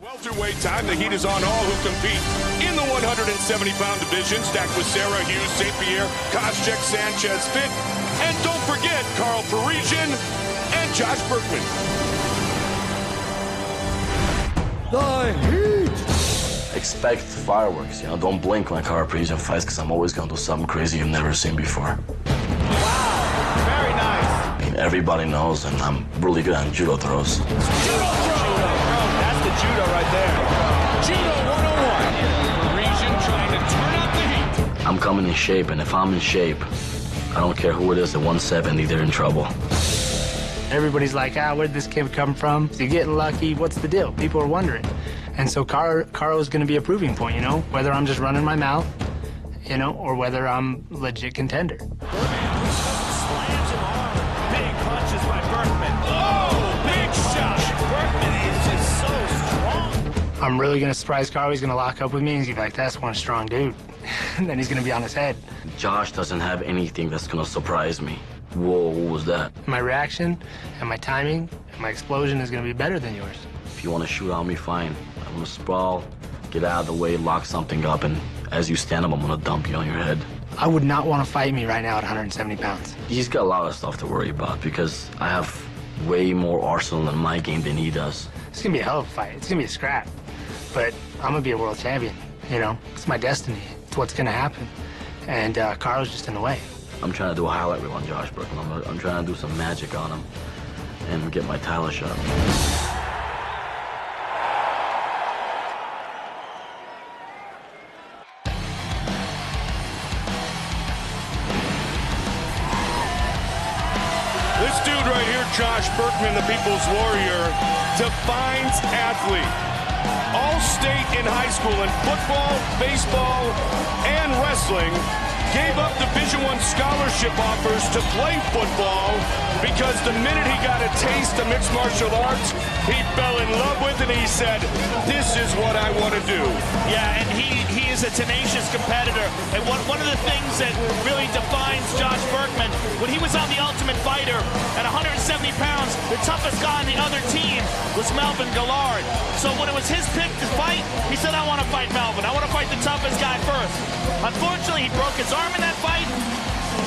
Welterweight time, the heat is on all who compete in the 170-pound division, stacked with Sarah Hughes, St. Pierre, Koscheck, Sanchez, Fit, and don't forget Karo Parisyan and Josh Burkman. The heat! Expect fireworks, don't blink when Karo Parisyan fights, because I'm always going to do something crazy you've never seen before. Wow, very nice. I mean, everybody knows, and I'm really good on judo throws. Judo throw! That's the judo right there. Judo 101. Parisyan trying to turn up the heat. I'm coming in shape, and if I'm in shape, I don't care who it is at 170, they're in trouble. Everybody's like, where'd this kid come from? Is he getting lucky? What's the deal? People are wondering. And so Karo is going to be a proving point, whether I'm just running my mouth, or whether I'm legit contender. Slams him hard. Big punches by Burkman. Oh, big shot. Burkman is just so strong. I'm really going to surprise Karo. He's going to lock up with me, and he's going to be like, that's one strong dude. And then he's going to be on his head. Josh doesn't have anything that's going to surprise me. Whoa, what was that? My reaction and my timing and my explosion is going to be better than yours. If you want to shoot on me, fine. I'm going to sprawl, get out of the way, lock something up, and as you stand up, I'm going to dump you on your head. I would not want to fight me right now at 170 pounds. He's got a lot of stuff to worry about because I have way more arsenal in my game than he does. It's going to be a hell of a fight. It's going to be a scrap. But I'm going to be a world champion, It's my destiny. It's what's going to happen. And Karo's just in the way. I'm trying to do a highlight reel on Josh Burkman. I'm trying to do some magic on him and get my title shot. This dude right here, Josh Burkman, the People's Warrior, defines athlete. All-state in high school in football, baseball, and wrestling. Gave up Division I scholarship offers to play football because the minute he got a taste of mixed martial arts, he fell in love with it and he said, this is what I want to do. Yeah, and he is a tenacious competitor. And one of the things that really defines Josh Burkman, when he was on The Ultimate Fighter at 170 pounds, the toughest guy on the other team was Melvin Gillard. So when it was his pick to fight, he said, I want to fight Melvin. I want to fight the toughest guy first. Unfortunately, he broke his arm in that fight.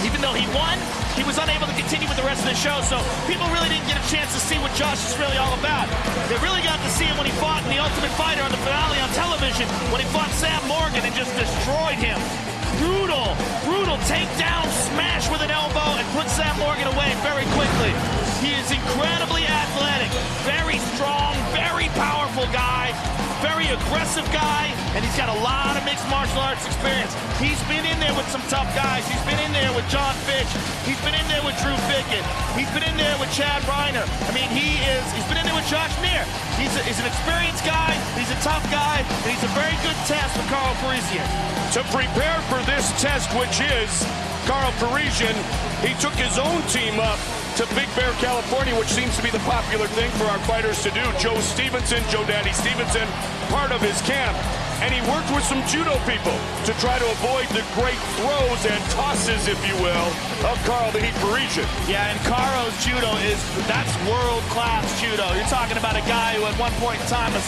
Even though he won, he was unable to continue with the rest of the show, so people really didn't get a chance to see what Josh is really all about. They really got to see him when he fought in The Ultimate Fighter on the finale on television, when he fought Sam Morgan and just destroyed him. Brutal takedown, smash with an elbow, and put Sam Morgan away very quickly. He is incredibly athletic, very strong, very powerful guy, very aggressive guy, and he's got a lot of mixed martial arts experience. He's been in there with some tough guys. He's been in there with John Fitch. He's been in there with Drew Pickett. He's been in there with Chad Reiner. I mean, he's been in there with Josh Neer. He's an experienced guy, he's a tough guy, and he's a very good test for Karo Parisyan. To prepare for this test, which is Karo Parisyan, he took his own team up to Big Bear, California, which seems to be the popular thing for our fighters to do. Joe Daddy Stevenson, part of his camp. And he worked with some judo people to try to avoid the great throws and tosses, if you will, of Karo the Heat Parisyan. Yeah, and Karo's judo that's world-class judo. You're talking about a guy who at one point in time was,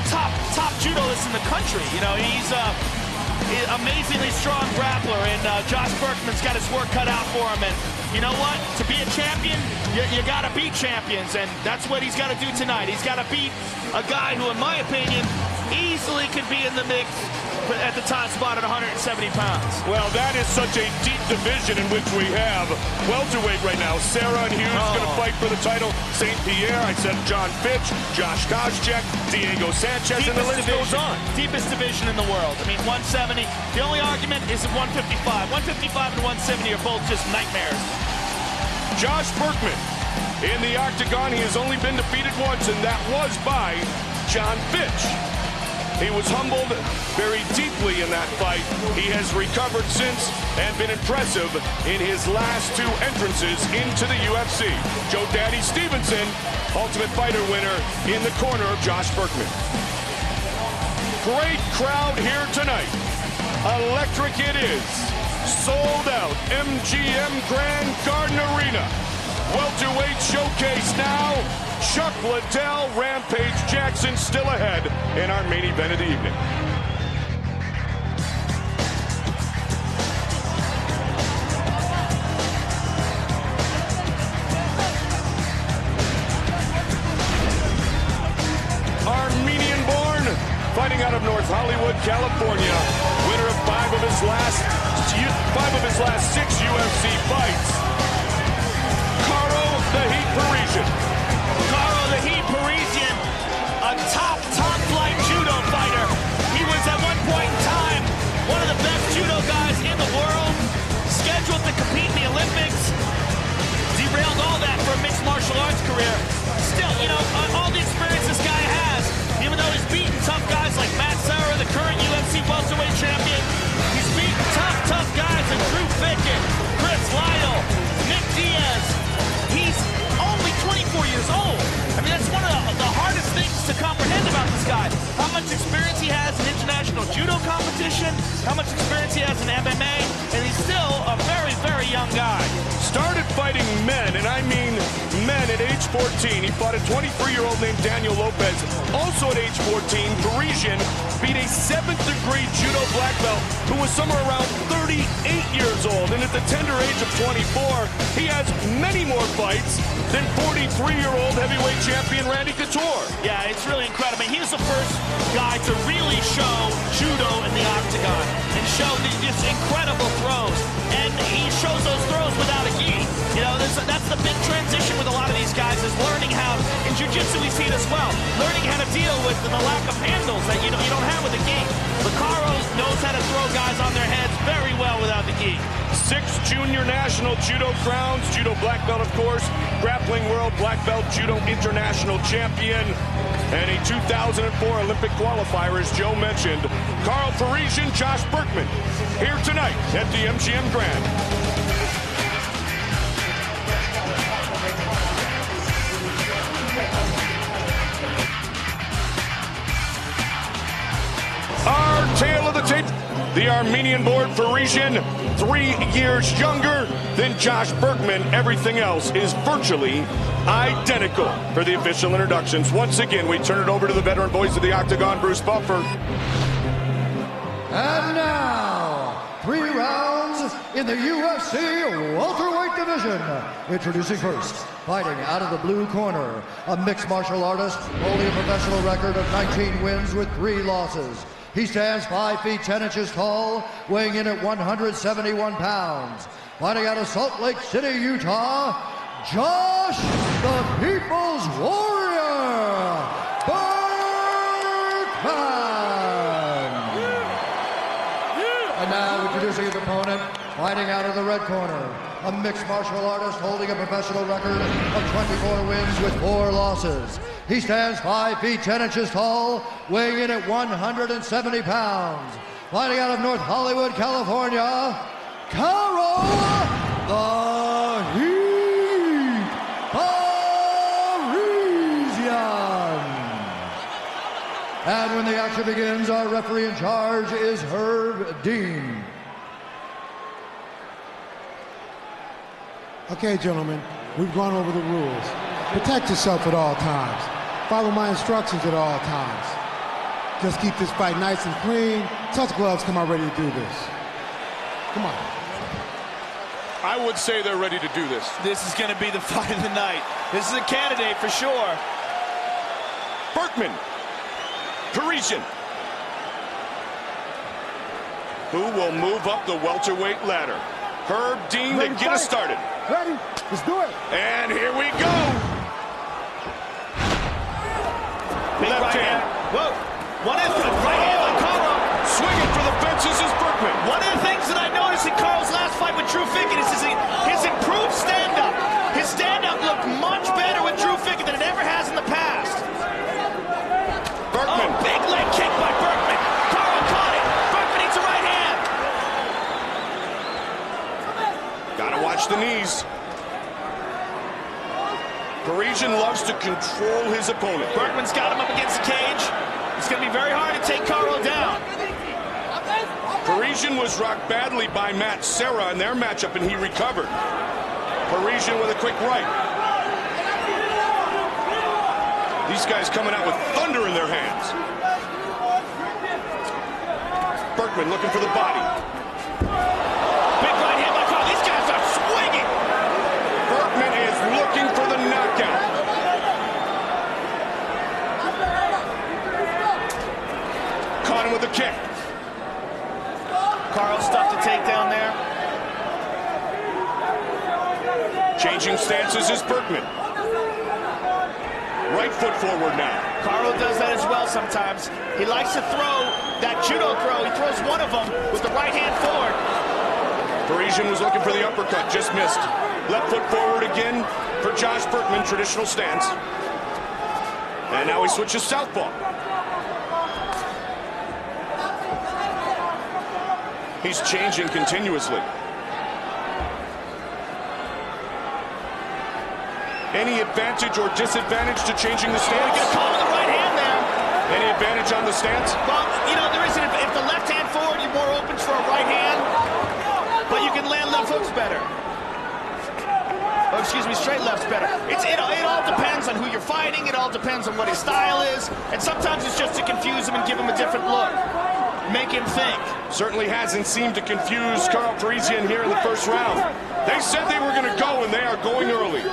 top judoist in the country. He's amazingly strong grappler, and Josh Burkman's got his work cut out for him. And you know what? To be a champion, you got to beat champions, and that's what he's got to do tonight. He's got to beat a guy who, in my opinion, easily could be in the mix at the top spot at 170 pounds. Well, that is such a deep division in which we have welterweight right now. Sarah and Hughes going to fight for the title. St. Pierre, I said John Fitch, Josh Koscheck, Diego Sanchez, and the list goes on. Deepest division in the world. I mean, 170. The only argument is at 155. 155 and 170 are both just nightmares. Josh Burkman in the octagon. He has only been defeated once, and that was by John Fitch. He was humbled very deeply in that fight. He has recovered since and been impressive in his last two entrances into the UFC. Joe Daddy Stevenson, Ultimate Fighter winner, in the corner of Josh Burkman. Great crowd here tonight. Electric it is. Sold out MGM Grand Garden Arena. welterweight showcase now. Chuck Liddell, Rampage Jackson still ahead in our main event of the evening. Armenian-born, fighting out of North Hollywood, California, winner of five of his last 6 UFC fights, Karo the Heat Parisyan. Karo the Heat Parisyan, a top flight judo fighter. He was at one point in time one of the best judo guys in the world, scheduled to compete in the Olympics. Derailed all that for a mixed martial arts career. Still, you know, all the experience this guy has, even though he's beaten tough guys like Matt Serra, the current UFC welterweight champion, he's beaten tough guys like Drew Fickett, Chris Lytle, Nick Diaz. He's only 24 years old. I mean, that's one of the hardest things to comprehend about this guy. How much experience he has in international judo competition, how much experience he has in MMA, and he's still a very, very young guy. Started fighting men, and I mean men, at age 14. He fought a 23-year-old named Daniel Lopez. Also at age 14, Parisyan beat a 7th-degree judo black belt who was somewhere around 38 years old. And at the tender age of 24, he has many more fights than 43-year-old heavyweight champion Randy Couture. Yeah, it's really incredible. I mean, he was the first guy to really show judo in the octagon and show these incredible throws. And he shows those throws without a gi. You know, that's the big transition with a lot of these guys, is learning how, in jiu-jitsu we see it as well, learning how to deal with the lack of handles that you don't have with the gi. But Karo knows how to throw guys on their heads very well without the gi. 6 junior national judo crowns, judo black belt, of course, grappling world black belt, judo international champion, and a 2004 Olympic qualifier, as Joe mentioned. Karo Parisyan, Josh Burkman, here tonight at the MGM Grand. Our tale of the tape, the Armenian-born Parisyan, 3 years younger than Josh Burkman. Everything else is virtually identical. For the official introductions, once again, we turn it over to the veteran voice of the Octagon, Bruce Buffer. And now, 3 rounds in the UFC welterweight division. Introducing first, fighting out of the blue corner, a mixed martial artist holding a professional record of 19 wins with 3 losses. He stands 5 feet 10 inches tall, weighing in at 171 pounds. Fighting out of Salt Lake City, Utah, Josh the People's Warrior Burkman. And now introducing his opponent, fighting out of the red corner, a mixed martial artist holding a professional record of 24 wins with 4 losses. He stands 5 feet 10 inches tall, weighing in at 170 pounds. Fighting out of North Hollywood, California, Karo the Heat Parisyan. And when the action begins, our referee in charge is Herb Dean. Okay, gentlemen, we've gone over the rules. Protect yourself at all times. Follow my instructions at all times. Just keep this fight nice and clean. Touch gloves, come out ready to do this. Come on. I would say they're ready to do this. This is going to be the fight of the night. This is a candidate for sure. Burkman, Parisyan. Who will move up the welterweight ladder? Herb Dean to get us started. Ready? Let's do it. And here we go. Left hand. Whoa. What is it? Right hand by Karo. Swinging for the fences is Burkman. One of the things that I noticed in Karo's last fight with Drew Fickett is his improved stand-up. His stand-up looked much better with Drew Fickett than it ever has in the past. Burkman. Oh, big leg kick by Burkman. Karo caught it. Burkman needs a right hand. Gotta watch the knees. Parisyan loves to control his opponent. Burkman's got him up against the cage. It's going to be very hard to take Karo down. Parisyan was rocked badly by Matt Serra in their matchup, and he recovered. Parisyan with a quick right. These guys coming out with thunder in their hands. Burkman looking for the body. Big right hand by Karo. These guys are swinging. Burkman is looking for the knockout. Caught him with a kick. Karo stuffed a takedown there. Changing stances is Burkman. Right foot forward now. Karo does that as well sometimes. He likes to throw that judo throw. He throws one of them with the right hand forward. Parisyan was looking for the uppercut, just missed. Left foot forward again for Josh Burkman, traditional stance. And now he switches southpaw. He's changing continuously. Any advantage or disadvantage to changing the stance? He's caught with the right hand there. Any advantage on the stance? Well, you know, there isn't. If the left hand forward, you're more open for a right hand, but you can land left hooks better. Oh, excuse me, straight left's better. It all depends on who you're fighting. It all depends on what his style is. And sometimes it's just to confuse him and give him a different look. Make him think. Certainly hasn't seemed to confuse Karo Parisyan here in the first round. They said they were going to go, and they are going early.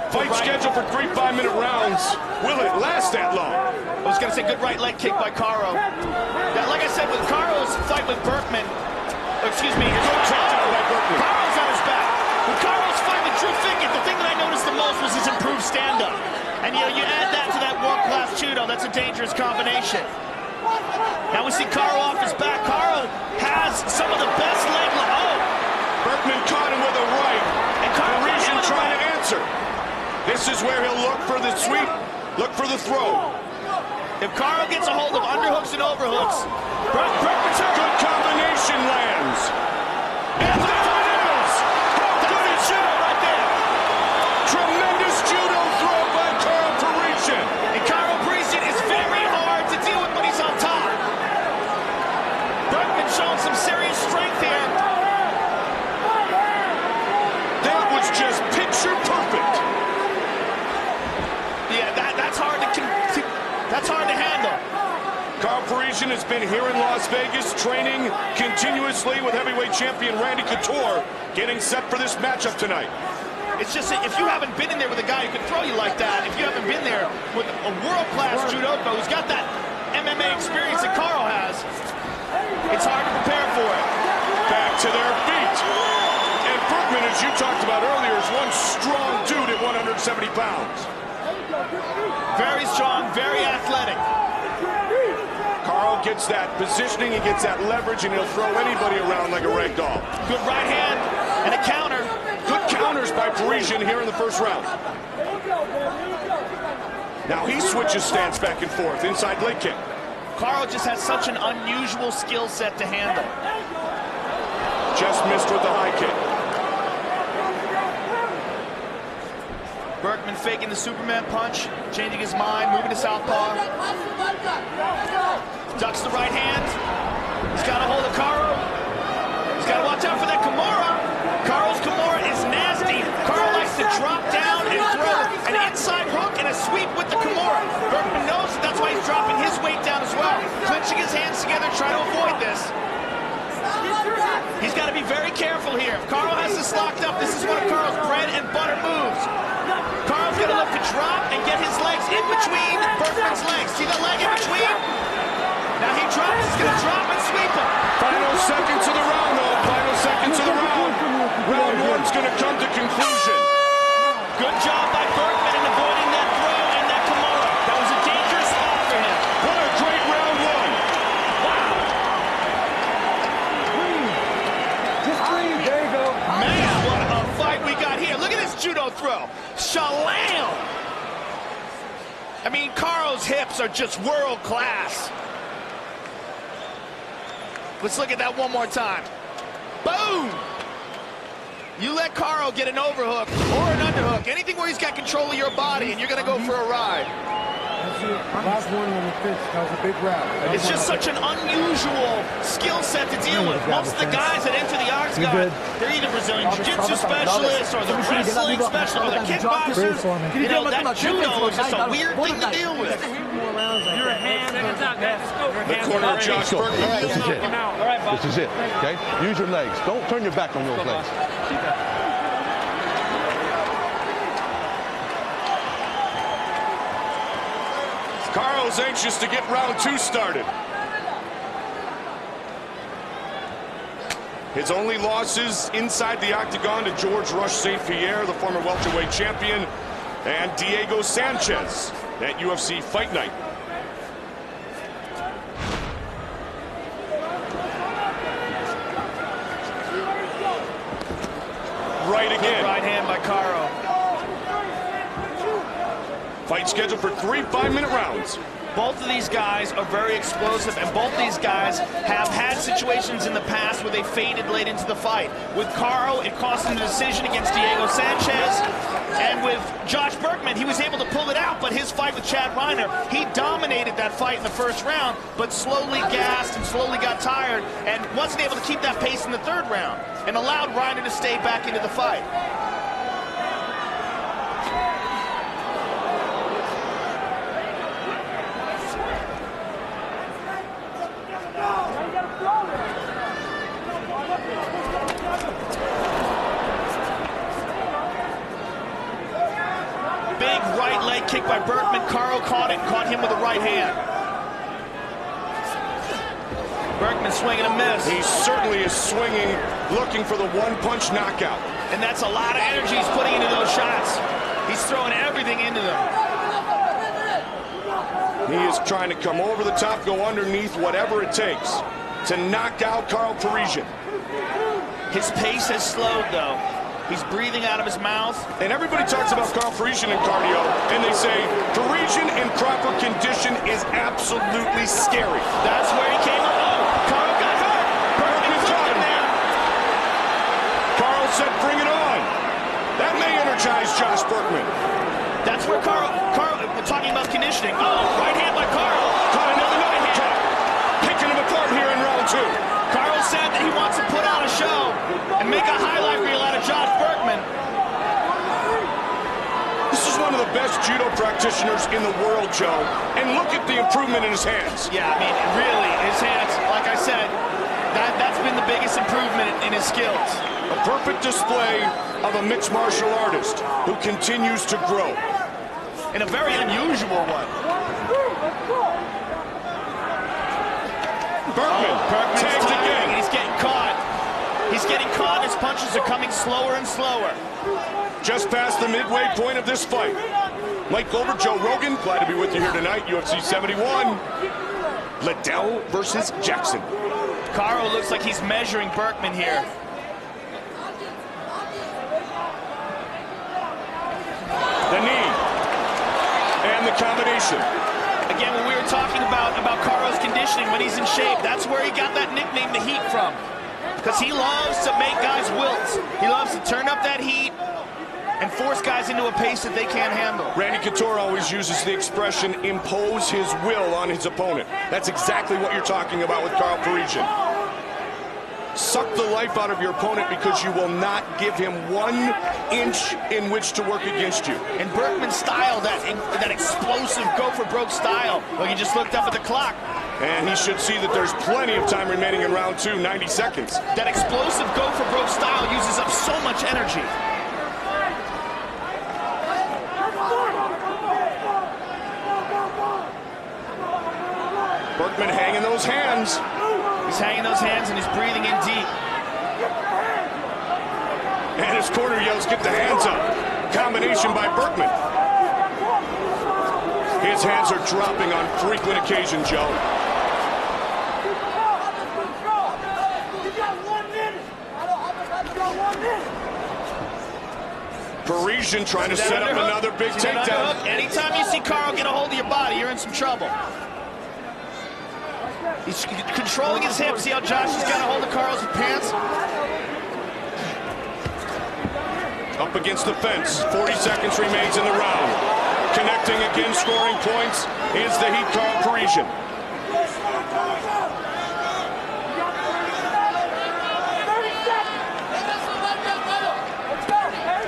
Fight scheduled for 3 5-minute rounds. Will it last that long? I was going to say good right leg kick by Karo. Like I said, with Karo's fight with Burkman, excuse me, Karo's on his back. With Karo's fight with Drew Fickett, the thing that I noticed the most was his improved stand-up. And you know, you add that to that world-class judo, that's a dangerous combination. Now we see Karo off his back. Karo has some of the best leg. Oh! Burkman caught him with a right. And Parisyan trying to answer. This is where he'll look for the sweep, look for the throw. If Karo gets a hold of underhooks and overhooks, Burkman's hurt. Good combination lands. And there it is! How good is judo right there? Tremendous judo throw by Karo Parisyan. And Karo Parisyan is very hard to deal with when he's on top. Burkman showing some serious strength here. That was just picture perfect. Yeah, that's hard to handle. Karo Parisyan has been here in Las Vegas training continuously with heavyweight champion Randy Couture, getting set for this matchup tonight. It's just that if you haven't been in there with a guy who can throw you like that, if you haven't been there with a world-class judoka who's got that MMA experience that Karo has, it's hard to prepare for it. Back to their feet. And Burkman, as you talked about earlier, is one strong dude at 170 pounds. Very strong, very athletic. Karo gets that positioning, he gets that leverage, and he'll throw anybody around like a rag doll. Good right hand and a counter. Good counters by Parisyan here in the first round. Now he switches stance back and forth, inside leg kick. Karo just has such an unusual skill set to handle. Just missed with the high kick. Burkman faking the Superman punch, changing his mind, moving to southpaw. Ducks the right hand. He's got a hold of Karo. He's got to watch out for that Kimura. Karo's Kimura is nasty. Karo likes to drop down and throw an inside hook and a sweep with the Kimura. Burkman knows that, that's why he's dropping his weight down as well. Clenching his hands together, trying to avoid this. He's got to be very careful here. If Karo has this locked up, this is one of Karo's bread and butter moves. Karo's going to look to drop and get his legs in between Burkman's legs. See that leg in between? Now he drops, he's going to drop and sweep him. Final seconds of the round, though. Final seconds of the round. Round one's going to come to conclusion. Good job by Burkman in avoiding that throw and that Kimura. That was a dangerous spot for him. What a great round one. There you go. Man, what a fight we got here. Look at this judo throw. Shalom. I mean, Karo's hips are just world class. Let's look at that one more time. Boom! You let Karo get an overhook or an underhook, anything where he's got control of your body, and you're going to go for a ride. Last one when we finished, that was a big grab. It's just such an unusual skill set to deal with. Most of the guys that enter the octagon, they're either Brazilian Jiu-Jitsu specialists, or they're wrestling specialists, or they're kickboxers. You know, that judo is just a weird thing to deal with. Your hand. The corner of Josh Burkman. This is it. This is it, okay? Use your legs. Don't turn your back on those legs. Karo's anxious to get round 2 started. His only losses inside the octagon to George Rush St. Pierre, the former welterweight champion, and Diego Sanchez at UFC Fight Night. Right again. Right hand by Karo. Fight scheduled for 3 5-minute rounds. Both of these guys are very explosive, and both these guys have had situations in the past where they faded late into the fight. With Karo, it cost him the decision against Diego Sanchez. And with Josh Burkman, he was able to pull it out, but his fight with Chad Reiner, he dominated that fight in the first round, but slowly gassed and slowly got tired and wasn't able to keep that pace in the third round and allowed Reiner to stay back into the fight. Big right leg kick by Burkman. Karo caught it, caught him with the right hand. Burkman swinging a miss. He certainly is swinging, looking for the one-punch knockout. And that's a lot of energy he's putting into those shots. He's throwing everything into them. He is trying to come over the top, go underneath, whatever it takes to knock out Karo Parisyan. His pace has slowed, though. He's breathing out of his mouth. And everybody talks about Karo Parisyan in cardio, and they say Parisyan in proper condition is absolutely scary. That's where he came up. Oh, Karo got hurt. Burkman caught him there. Karo said, bring it on. That may energize Josh Burkman. That's where Karo, we're talking about conditioning. Oh, right hand by Karo. Caught another uppercut. Picking him apart here in round 2. Karo said that he wants to put on a show and make a highlight reel out of Josh Burkman. This is one of the best judo practitioners in the world, Joe. And look at the improvement in his hands. Yeah, I mean, really, his hands, like I said, that's been the biggest improvement in his skills. A perfect display of a mixed martial artist who continues to grow. And a very unusual one. Burkman tagged again. He's getting caught. He's getting caught. His punches are coming slower and slower. Just past the midway point of this fight. Mike Goldberg, Joe Rogan, glad to be with you here tonight. UFC 71. Liddell versus Jackson. Karo looks like he's measuring Burkman here. The knee. And the combination. Again, when we were talking about Karo's conditioning, when he's in shape, that's where he got that nickname, the Heat, from. Because he loves to make guys wilt. He loves to turn up that heat and force guys into a pace that they can't handle. Randy Couture always uses the expression, impose his will on his opponent. That's exactly what you're talking about with Karo Parisyan. Suck the life out of your opponent because you will not give him 1 inch in which to work against you. And Burkman's style, that explosive go-for-broke style. Well, he just looked up at the clock. And he should see that there's plenty of time remaining in round 2, 90 seconds. That explosive go-for-broke style uses up so much energy. Burkman hanging those hands. He's hanging those hands and he's breathing in deep. And his corner yells, get the hands up. Combination by Burkman. His hands are dropping on frequent occasion, Joe. Parisyan trying to set up another big takedown. Anytime you see Karo get a hold of your body, you're in some trouble. He's controlling his hips. See how Josh has got a hold of Karo's pants? Up against the fence. 40 seconds remains in the round. connecting again, scoring points, is the Heat Karo Parisyan.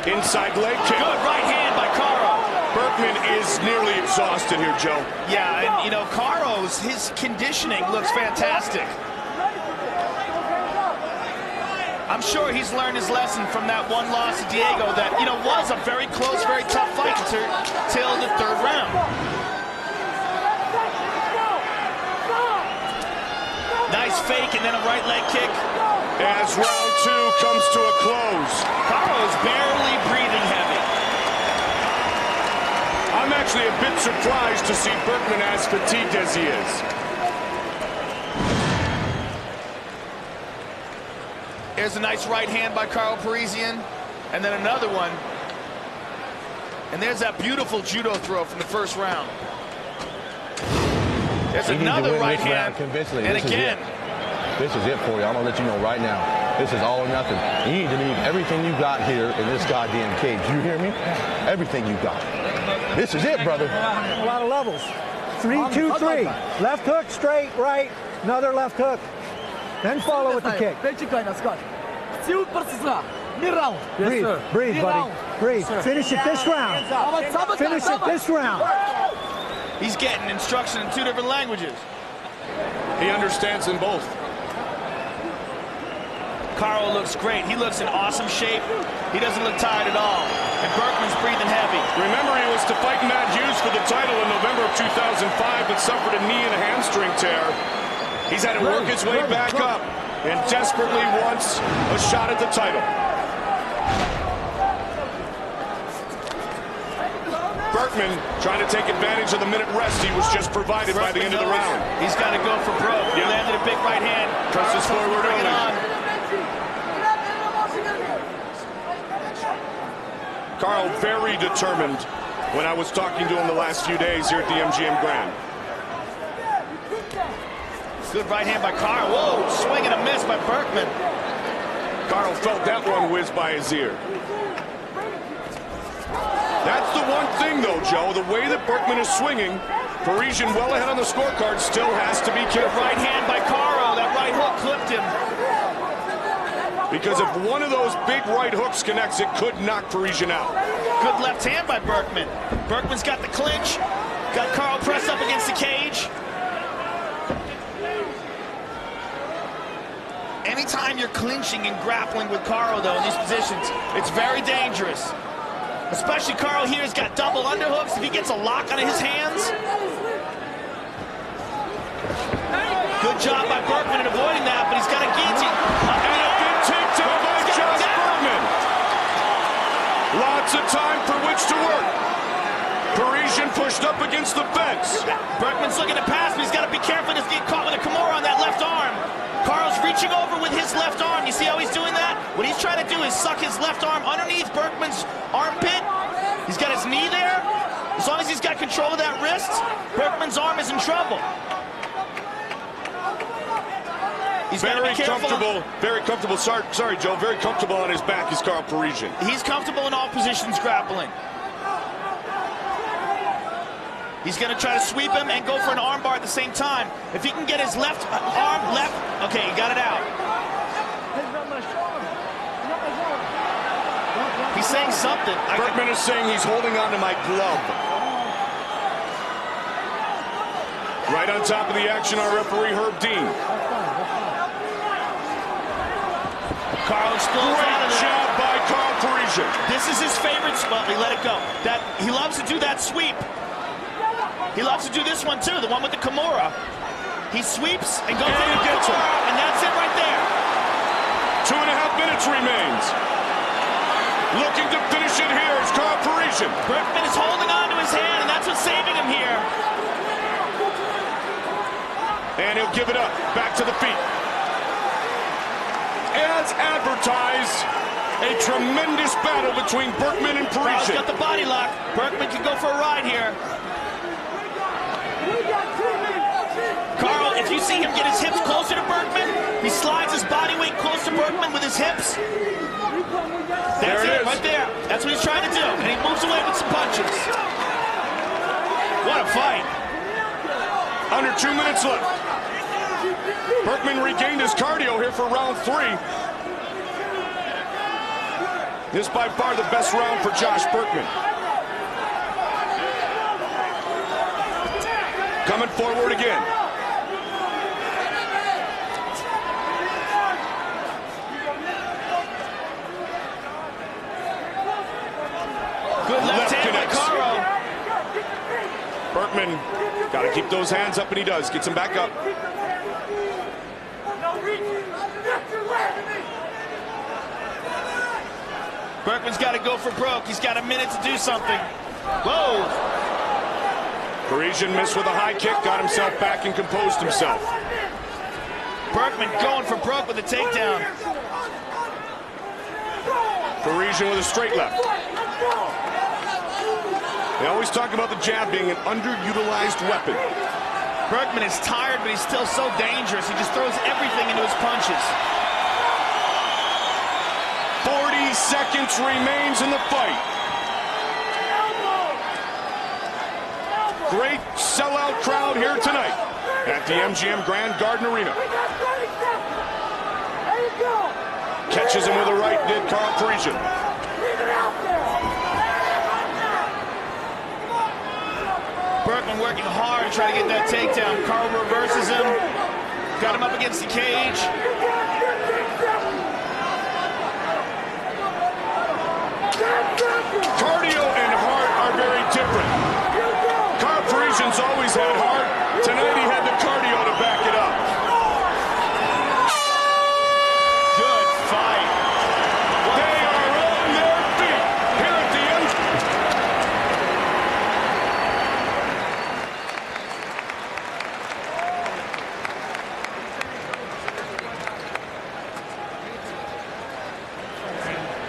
Inside leg kick. Good right hand by Karo. Burkman is nearly exhausted here, Joe. Yeah, and you know, his conditioning looks fantastic. I'm sure he's learned his lesson from that one loss to Diego that, you know, was a very close, very tough fight till the third round. Nice fake and then a right leg kick. As round 2 comes to a close. Karo is barely breathing heavy. I'm actually a bit surprised to see Burkman as fatigued as he is. There's a nice right hand by Karo Parisyan, and then another one. And there's that beautiful judo throw from the first round. There's another right hand, and again. This is it for you. I'm going to let you know right now. This is all or nothing. You need to leave everything you got here in this goddamn cage. You hear me? Everything you got. This is it, brother. A lot of levels. 3, 2, 3. Left hook, straight, right. Another left hook. Then follow with the kick. Breathe, breathe, buddy. Breathe. Finish it this round. Finish it this round. He's getting instruction in 2 different languages. He understands them both. Karo looks great. He looks in awesome shape. He doesn't look tired at all. And Burkman's breathing heavy. Remember, he was to fight Matt Hughes for the title in November of 2005, but suffered a knee and a hamstring tear. He's had to work his way back up and desperately wants a shot at the title. Burkman trying to take advantage of the minute rest he was just provided by the end of the round. He's got to go for broke. He landed a big right hand. Presses forward Bring it early. on. Karo very determined when I was talking to him the last few days here at the MGM Grand. Good right hand by Karo. Whoa, swing and a miss by Burkman. Karo felt that one whiz by his ear. That's the one thing, though, Joe. The way that Burkman is swinging, Parisyan well ahead on the scorecard still has to be careful. Right hand by Karo. That right hook clipped him. Because if one of those big right hooks connects, it could knock Parisyan out. Good left hand by Burkman. Burkman's got the clinch. Got Karo pressed up against the cage. Anytime you're clinching and grappling with Karo, though, in these positions, it's very dangerous. Especially Karo here has got double underhooks. If he gets a lock on his hands. Good job by Burkman in avoiding that, but he's got a guillotine. And a big takedown by Josh Burkman. Lots of time for which to work. Parisyan pushed up against the fence. Burkman's looking to pass, but he's got to be careful. He's getting caught with a Kimura on that left arm. Karo's reaching over with his left arm. You see how he's doing that? What he's trying to do is suck his left arm underneath Burkman's armpit. He's got his knee there. As long as he's got control of that wrist, Burkman's arm is in trouble. He's very comfortable. Sorry, Joe. Very comfortable on his back is Karo Parisyan. He's comfortable in all positions grappling. He's going to try to sweep him and go for an armbar at the same time. If he can get his left arm, okay, he got it out. He's saying something. Burkman is saying he's holding on to my glove. Right on top of the action, our referee, Herb Dean. Karo explodes out of Great there. job by Karo Parisyan. This is his favorite spot. He let it go. He loves to do that sweep. He loves to do this one too, the one with the Kimura. He sweeps and goes in and gets him. And that's it right there. 2.5 minutes remains. Looking to finish it here is Karo Parisyan. Burkman is holding on to his hand, and that's what's saving him here. And he'll give it up. Back to the feet. As advertised, a tremendous battle between Burkman and Karo's Parisyan. got the body lock. Burkman can go for a ride here. Karo, if you see him get his hips closer to Burkman, he slides his body weight close to Burkman with his hips. That's it, right there. That's what he's trying to do. And he moves away with some punches. fight. Under 2 minutes left. Burkman regained his cardio here for round 3. This by far the best round for Josh Burkman. Coming forward again. Good left hand by Karo. Burkman got to keep those hands up, and he does. Gets him back up. Burkman's got to go for broke. He's got a minute to do something. Whoa. Parisyan missed with a high kick, got himself back and composed himself. Burkman going for broke with a takedown. Parisyan with a straight left. They always talk about the jab being an underutilized weapon. Burkman is tired, but he's still so dangerous. He just throws everything into his punches. 40 seconds remains in the fight. Great sellout crowd here tonight at the MGM Grand Garden Arena. Catches him with a right, did Karo Parisyan. Burkman working hard trying to get that takedown. Karo reverses him. Got him up against the cage. Cardio and heart are very different. Karo Parisyan's always had heart. Tonight he had the cardio to back it up. Good fight. They are on their feet here at the end.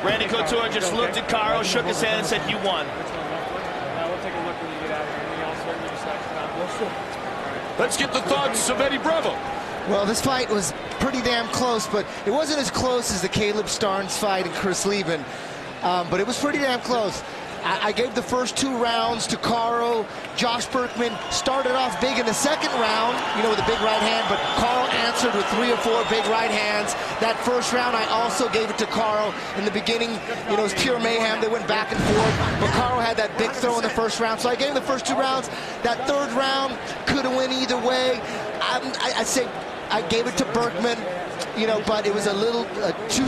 Randy Couture just looked at Karo, shook his hand, and said, "You won." Let's get the thoughts of Eddie Bravo. Well, this fight was pretty damn close, but it wasn't as close as the Caleb Starnes fight and Chris Lieben, but it was pretty damn close. I gave the first 2 rounds to Karo. Josh Burkman started off big in the second round, you know, with a big right hand, but Karo answered with 3 or 4 big right hands. That first round, I also gave it to Karo. In the beginning, you know, it was pure mayhem. They went back and forth, but Karo had that big throw in the first round. So I gave him the first 2 rounds. That third round could have went either way. I say I gave it to Burkman, you know, but it was a little too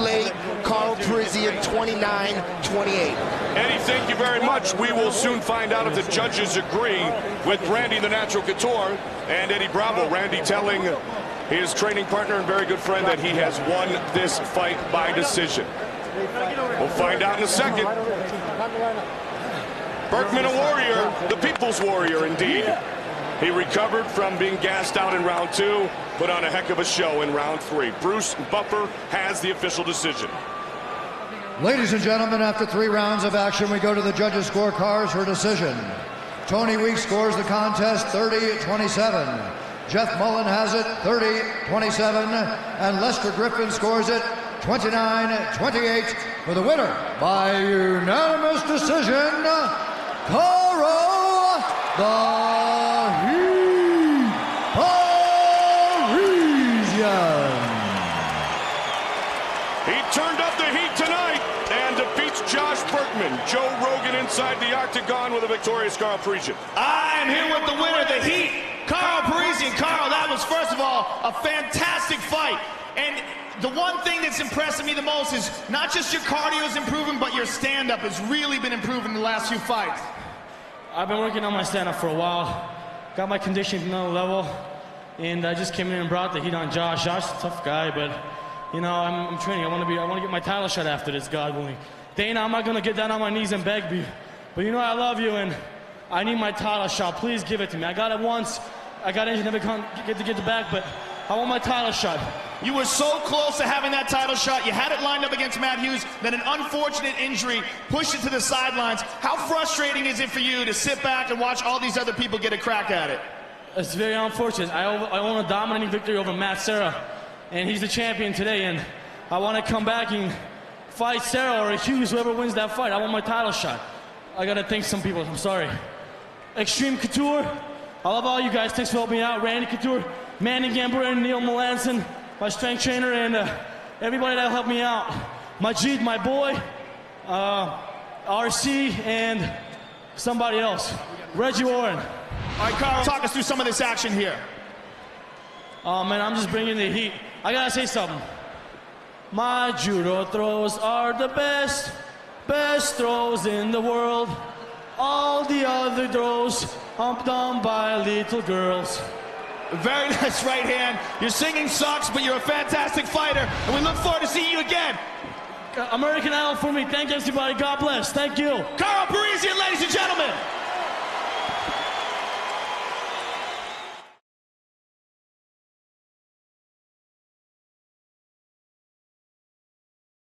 late. Karo Parisyan, 29-28. Eddie, thank you very much. We will soon find out if the judges agree with Randy the Natural Couture and Eddie Bravo. Randy telling his training partner and very good friend that he has won this fight by decision. We'll find out in a second. Burkman, a warrior, the people's warrior indeed. He recovered from being gassed out in round 2, put on a heck of a show in round 3. Bruce Buffer has the official decision. Ladies and gentlemen, after 3 rounds of action, we go to the judges' scorecards for decision. Tony Weeks scores the contest 30-27. Jeff Mullen has it 30-27. And Lester Griffin scores it 29-28 for the winner by unanimous decision, Karo Parisyan. He turned up the heat tonight and defeats Josh Burkman. Joe Rogan inside the octagon with a victorious Karo Parisyan. I'm here with the winner, the Heat, Karo Parisyan. Karo, that was, first of all, a fantastic fight. And the one thing that's impressing me the most is not just your cardio is improving, but your stand-up has really been improving the last few fights. I've been working on my stand-up for a while. Got my conditioning to another level. And I just came in and brought the heat on Josh. Josh's a tough guy, but you know, I'm training. I want to get my title shot after this, God willing. Dana, I'm not going to get down on my knees and beg you. But you know I love you, and I need my title shot. Please give it to me. I got it once. I got injured, never get it back, but I want my title shot. You were so close to having that title shot. You had it lined up against Matt Hughes, then an unfortunate injury pushed it to the sidelines. How frustrating is it for you to sit back and watch all these other people get a crack at it? It's very unfortunate. I own a dominating victory over Matt Serra, and he's the champion today, and I want to come back and fight Serra or Hughes, whoever wins that fight. I want my title shot. I got to thank some people. I'm sorry. Extreme Couture. I love all you guys. Thanks for helping me out. Randy Couture, Manny Gambler, and Neil Melanson, my strength trainer, and everybody that helped me out. Majid, my boy, RC, and somebody else. Reggie Warren. All right, Karo, talk us through some of this action here. Oh, man, I'm just bringing the heat. I gotta say something. My judo throws are the best throws in the world. All the other throws done by little girls. Very nice right hand. Your singing sucks, but you're a fantastic fighter, and we look forward to seeing you again. American Idol for me. Thank you, everybody. God bless. Thank you. Karo Parisyan,